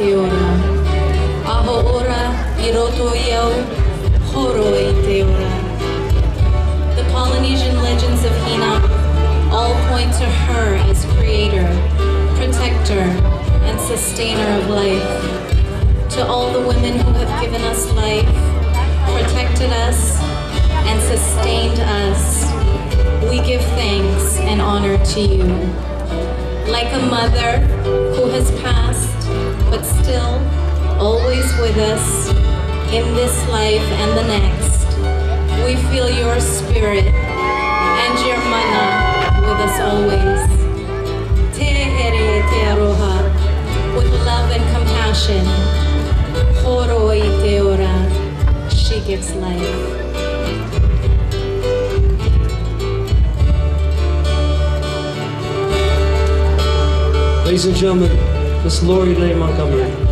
te ora. Aho ora I roto iau, horo I te ora. The Polynesian legends of Hina all point to her as creator, protector, and sustainer of life. To all the women who have given us life, protected us, and sustained us, we give thanks and honor to you. Like a mother who has passed, but still always with us in this life and the next, we feel your spirit and your mana with us always. Te here te aroha, with love and compassion. Horo I te ora, she gives life. Ladies and gentlemen, Miss Lori Leigh Montgomery.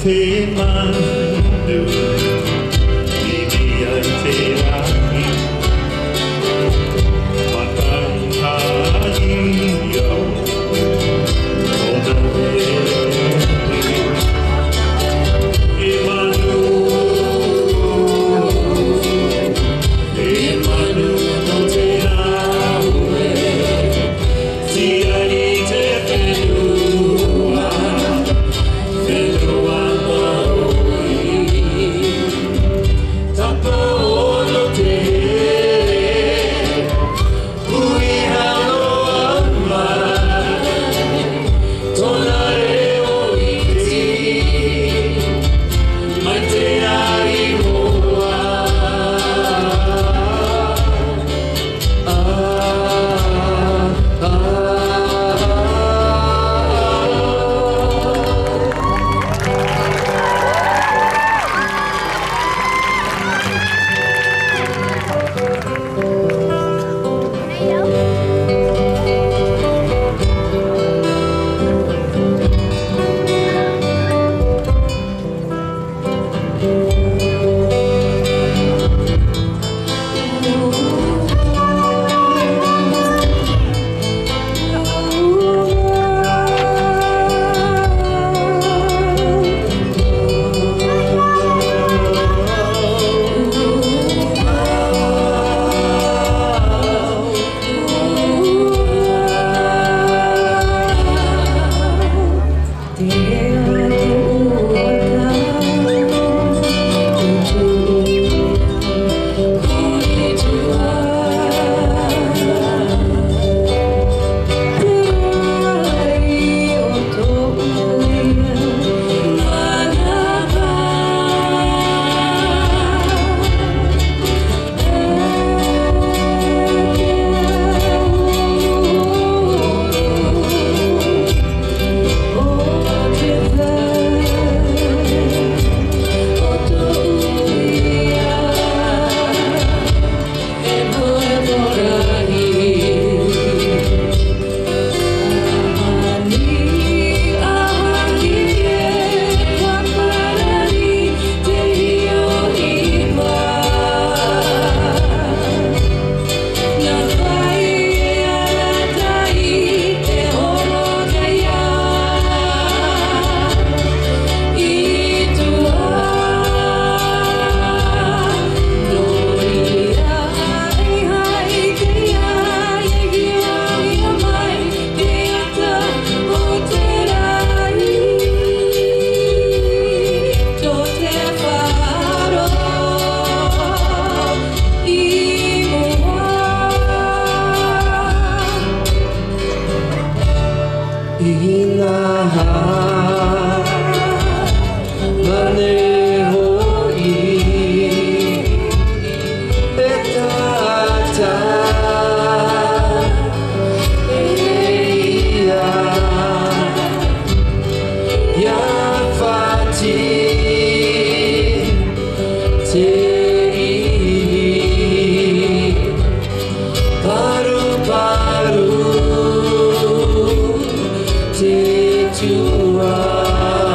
te mandu Bibi ai te ahi Matangani au Ona Emanu no te aue Ti ai te whenua Whenua maui Tapo ono te Ui halo amai Tona reo iti Mai te ai hoa Paru-paru te tua